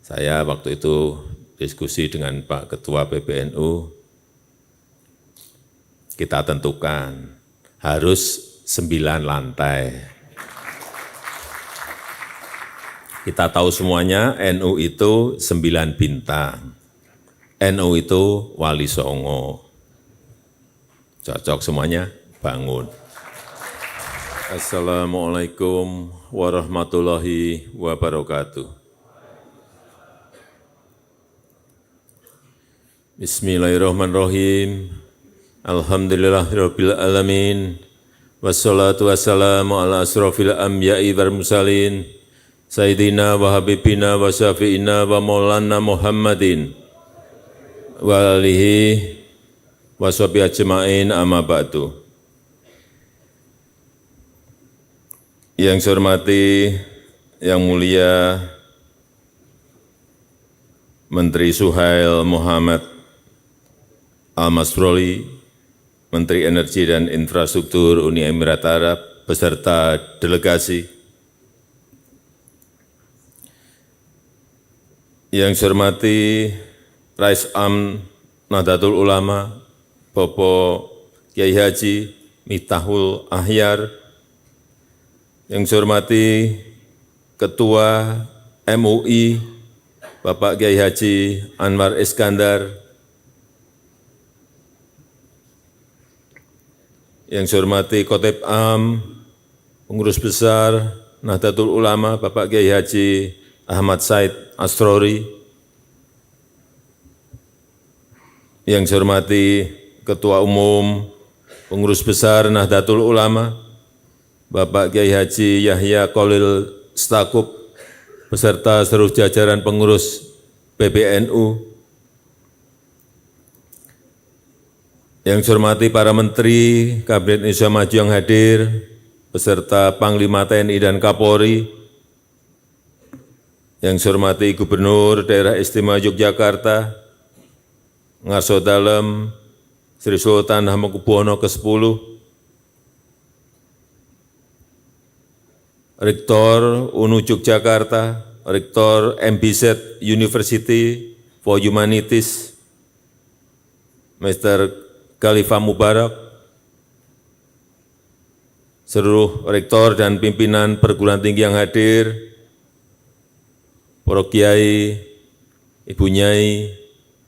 Saya waktu itu diskusi dengan Pak Ketua PBNU, kita tentukan harus 9 lantai. Kita tahu semuanya NU itu 9 bintang, NU itu Wali Songo. Cocok semuanya, bangun. Assalamualaikum warahmatullahi wabarakatuh. Bismillahirrahmanirrahim. Alhamdulillahirabbil alamin. Wassalatu wassalamu ala asrofil anbiya'i wal mursalin. Sayyidina wa habibina wa syafi'ina wa maulana Muhammadin wa alihi wa sahbihi ajma'in amma ba'du. Yang saya hormati, yang mulia Menteri Suhail Muhammad Al-Masroli, Menteri Energi dan Infrastruktur Uni Emirat Arab, beserta delegasi. Yang saya hormati Rais Am Nahdlatul Ulama, Bapak Kiai Haji Miftahul Ahyar. Yang saya hormati Ketua MUI, Bapak Kiai Haji Anwar Iskandar. Yang saya hormati Khotib Am, Pengurus Besar Nahdlatul Ulama, Bapak Kiai Haji Ahmad Said Asrori. Yang saya hormati Ketua Umum Pengurus Besar Nahdlatul Ulama, Bapak Kiai Haji Yahya Khalil Stakuf, beserta seluruh jajaran pengurus PBNU. Yang saya hormati para Menteri Kabinet Indonesia Maju yang hadir, beserta Panglima TNI dan Kapolri. Yang saya hormati Gubernur Daerah Istimewa Yogyakarta, Ngarso Dalem, Sri Sultan Hamengkubuwono ke-10, Rektor UNU Yogyakarta, Rektor MBZ University for Humanities, Mr. Khalifah Mubarak, seluruh rektor dan pimpinan perguruan tinggi yang hadir, para kiai, ibu nyai,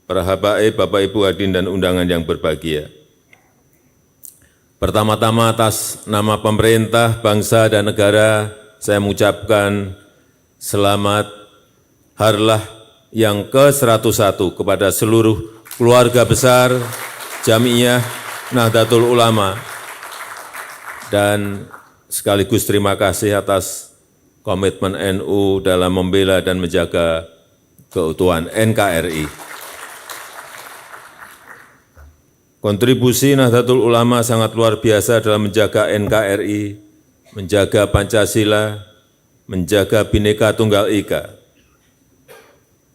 para habaib, bapak ibu hadirin dan undangan yang berbahagia. Pertama-tama atas nama pemerintah, bangsa dan negara, saya mengucapkan selamat harlah yang ke-101 kepada seluruh keluarga besar Jamiah Nahdlatul Ulama, dan sekaligus terima kasih atas komitmen NU dalam membela dan menjaga keutuhan NKRI. Kontribusi Nahdlatul Ulama sangat luar biasa dalam menjaga NKRI, menjaga Pancasila, menjaga Bhinneka Tunggal Ika.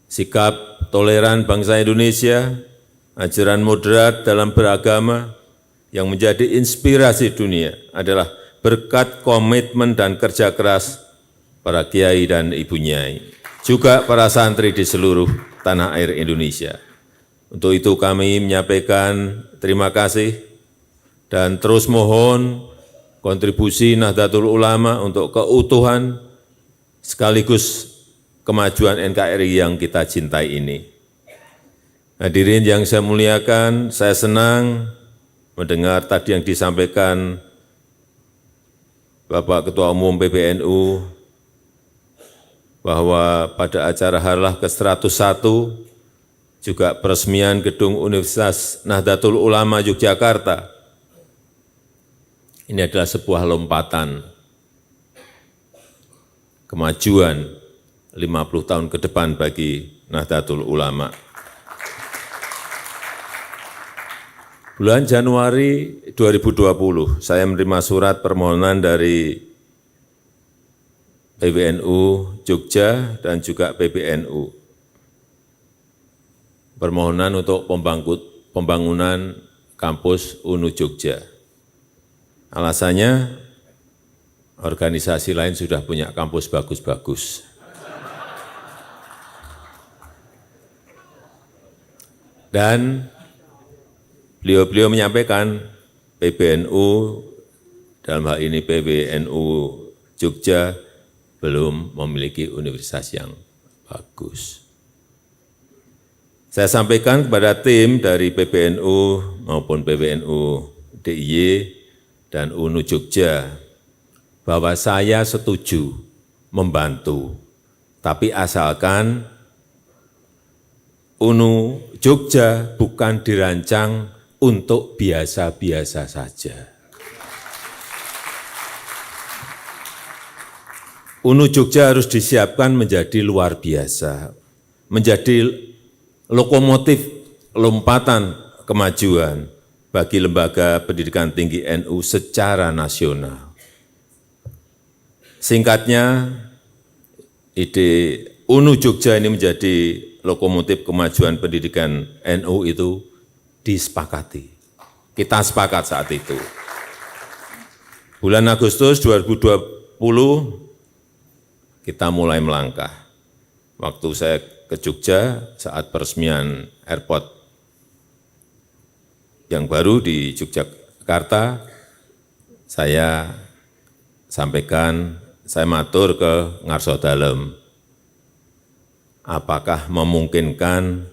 Sikap toleran bangsa Indonesia, ajaran moderat dalam beragama yang menjadi inspirasi dunia adalah berkat komitmen dan kerja keras para kiai dan ibu nyai, juga para santri di seluruh tanah air Indonesia. Untuk itu kami menyampaikan terima kasih dan terus mohon kontribusi Nahdlatul Ulama untuk keutuhan sekaligus kemajuan NKRI yang kita cintai ini. Hadirin yang saya muliakan, saya senang mendengar tadi yang disampaikan Bapak Ketua Umum PBNU bahwa pada acara harlah ke-101 juga peresmian gedung Universitas Nahdlatul Ulama Yogyakarta. Ini adalah sebuah lompatan kemajuan 50 tahun ke depan bagi Nahdlatul Ulama. Bulan Januari 2020, saya menerima surat permohonan dari PBNU Jogja dan juga PBNU. Permohonan untuk pembangunan kampus UNU Jogja. Alasannya, organisasi lain sudah punya kampus bagus-bagus. Dan beliau menyampaikan PBNU, dalam hal ini PBNU Jogja, belum memiliki universitas yang bagus. Saya sampaikan kepada tim dari PBNU maupun PBNU DIY dan UNU Jogja bahwa saya setuju membantu, tapi asalkan UNU Jogja bukan dirancang untuk biasa-biasa saja. UNU Jogja harus disiapkan menjadi luar biasa, menjadi lokomotif lompatan kemajuan bagi lembaga pendidikan tinggi NU secara nasional. Singkatnya, ide UNU Jogja ini menjadi lokomotif kemajuan pendidikan NU itu disepakati. Kita sepakat saat itu. Bulan Agustus 2020, kita mulai melangkah. Waktu saya ke Jogja saat peresmian airport yang baru di Yogyakarta, saya sampaikan, saya matur ke Ngarso Dalem, apakah memungkinkan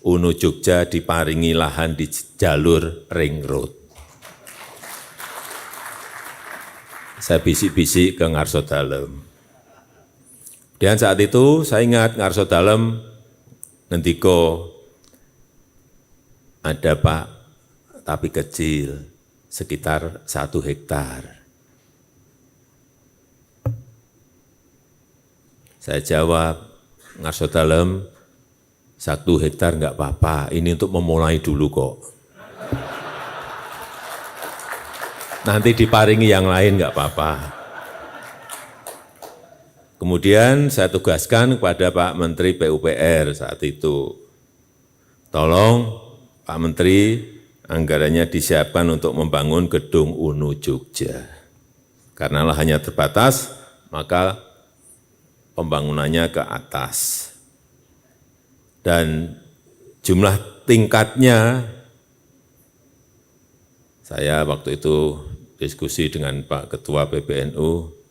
UNU Jogja diparingi lahan di jalur ring road. Saya bisik-bisik ke Ngarso Dalem. Dan saat itu saya ingat Ngarso Dalem ngendiko, ada Pak, tapi kecil, sekitar 1 hektar. Saya jawab, Ngarso Dalem, 1 hektar enggak apa-apa, ini untuk memulai dulu kok. Nanti diparingi yang lain enggak apa-apa. Kemudian saya tugaskan kepada Pak Menteri PUPR saat itu, tolong Pak Menteri anggarannya disiapkan untuk membangun gedung UNU Jogja. Karena lahannya terbatas, maka pembangunannya ke atas. Dan jumlah tingkatnya, saya waktu itu diskusi dengan Pak Ketua PBNU,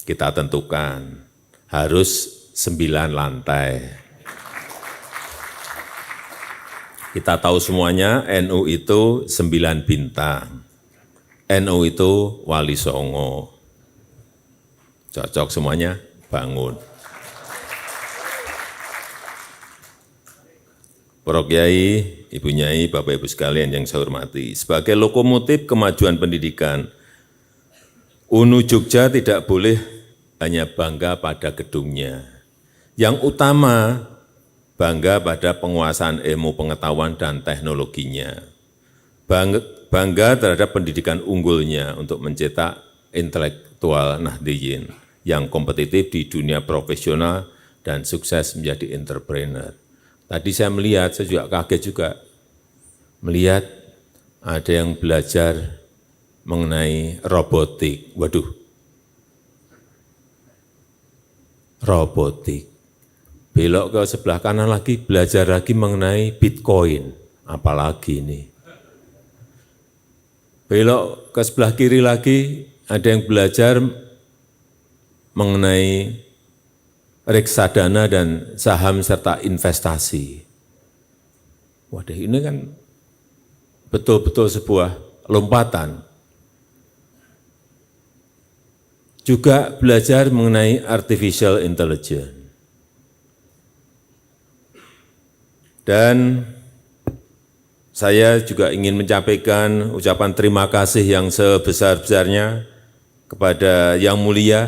kita tentukan harus 9 lantai. Kita tahu semuanya NU itu 9 bintang. NU itu Wali Songo. Cocok semuanya, bangun. Para Kiai, Ibu Nyai, Bapak Ibu sekalian yang saya hormati, sebagai lokomotif kemajuan pendidikan, UNU Jogja tidak boleh hanya bangga pada gedungnya. Yang utama, bangga pada penguasaan ilmu pengetahuan dan teknologinya. Bangga terhadap pendidikan unggulnya untuk mencetak intelektual Nahdliyin yang kompetitif di dunia profesional dan sukses menjadi entrepreneur. Tadi saya melihat, saya juga kaget juga, melihat ada yang belajar mengenai robotik. Waduh, robotik. Belok ke sebelah kanan lagi, belajar lagi mengenai Bitcoin. Apalagi ini. Belok ke sebelah kiri lagi, ada yang belajar mengenai reksadana dan saham serta investasi. Waduh, ini kan betul-betul sebuah lompatan. Juga belajar mengenai artificial intelligence. Dan saya juga ingin menyampaikan ucapan terima kasih yang sebesar-besarnya kepada Yang Mulia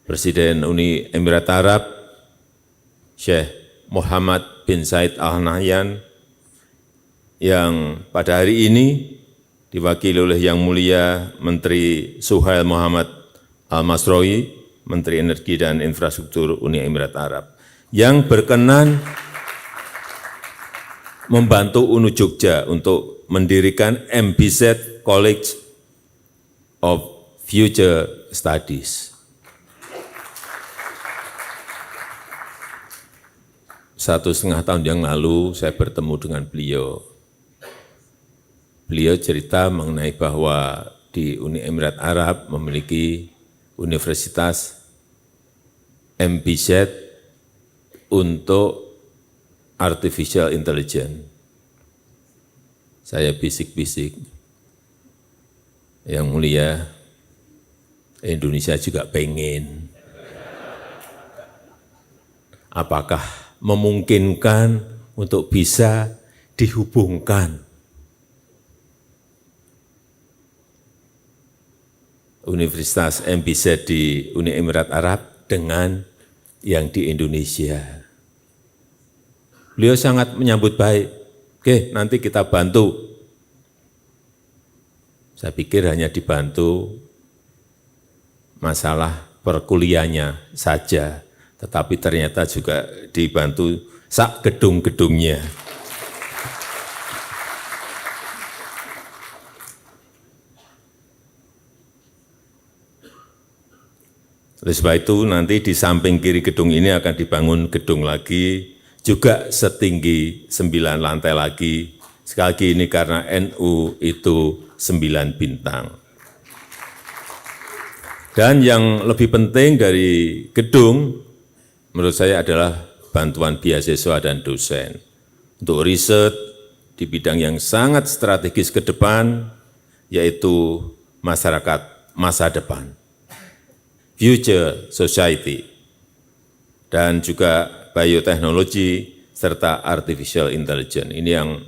Presiden Uni Emirat Arab, Syekh Muhammad bin Zayed Al Nahyan, yang pada hari ini diwakili oleh Yang Mulia Menteri Suhail Muhammad Al-Masrowi, Menteri Energi dan Infrastruktur Uni Emirat Arab, yang berkenan membantu UNU Jogja untuk mendirikan MBZ College of Future Studies. 1,5 tahun yang lalu saya bertemu dengan beliau. Beliau cerita mengenai bahwa di Uni Emirat Arab memiliki Universitas MBZ untuk Artificial Intelligence. Saya bisik-bisik, yang mulia, Indonesia juga pengen. Apakah memungkinkan untuk bisa dihubungkan Universitas MBZ di Uni Emirat Arab dengan yang di Indonesia? Beliau sangat menyambut baik. Oke, nanti kita bantu. Saya pikir hanya dibantu masalah perkuliahannya saja, tetapi ternyata juga dibantu sak gedung-gedungnya. Oleh sebab itu nanti di samping kiri gedung ini akan dibangun gedung lagi, juga setinggi 9 lantai lagi. Sekali lagi ini karena NU itu 9 bintang. Dan yang lebih penting dari gedung, menurut saya adalah bantuan beasiswa dan dosen untuk riset di bidang yang sangat strategis ke depan, yaitu masyarakat masa depan, future society, dan juga bioteknologi serta artificial intelligence. Ini yang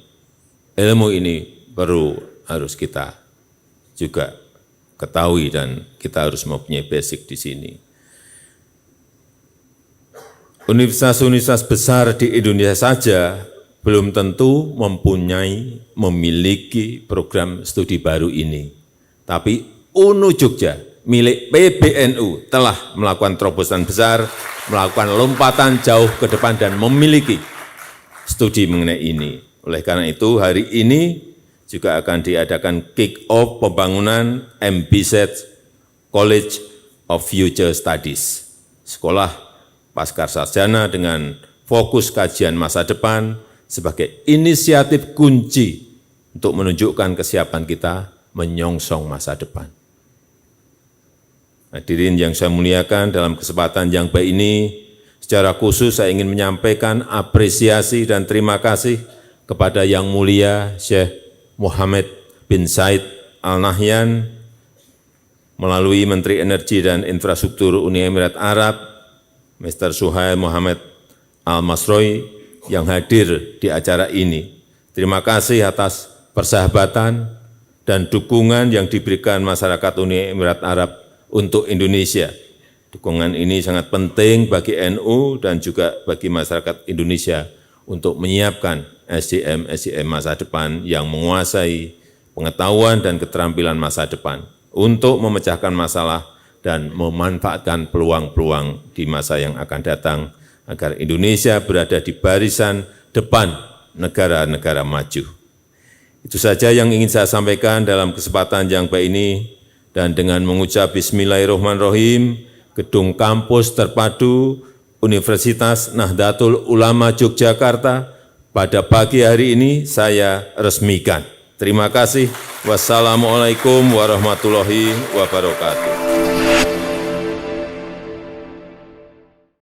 ilmu ini perlu harus kita juga ketahui dan kita harus mempunyai basic di sini. Universitas-universitas besar di Indonesia saja belum tentu memiliki program studi baru ini. Tapi UNU Jogja milik PBNU telah melakukan terobosan besar, melakukan lompatan jauh ke depan dan memiliki studi mengenai ini. Oleh karena itu hari ini juga akan diadakan kick-off pembangunan MBZ College of Future Studies, sekolah pascasarjana dengan fokus kajian masa depan sebagai inisiatif kunci untuk menunjukkan kesiapan kita menyongsong masa depan. Hadirin yang saya muliakan, dalam kesempatan yang baik ini, secara khusus saya ingin menyampaikan apresiasi dan terima kasih kepada Yang Mulia Syekh Muhammad bin Said Al Nahyan, melalui Menteri Energi dan Infrastruktur Uni Emirat Arab, Mr. Suhail Muhammad Al Masroi, yang hadir di acara ini. Terima kasih atas persahabatan dan dukungan yang diberikan masyarakat Uni Emirat Arab untuk Indonesia. Dukungan ini sangat penting bagi NU dan juga bagi masyarakat Indonesia untuk menyiapkan SDM masa depan yang menguasai pengetahuan dan keterampilan masa depan untuk memecahkan masalah dan memanfaatkan peluang-peluang di masa yang akan datang agar Indonesia berada di barisan depan negara-negara maju. Itu saja yang ingin saya sampaikan dalam kesempatan yang baik ini. Dan dengan mengucap Bismillahirrahmanirrahim, Gedung Kampus Terpadu Universitas Nahdlatul Ulama Yogyakarta pada pagi hari ini saya resmikan. Terima kasih. Wassalamualaikum warahmatullahi wabarakatuh.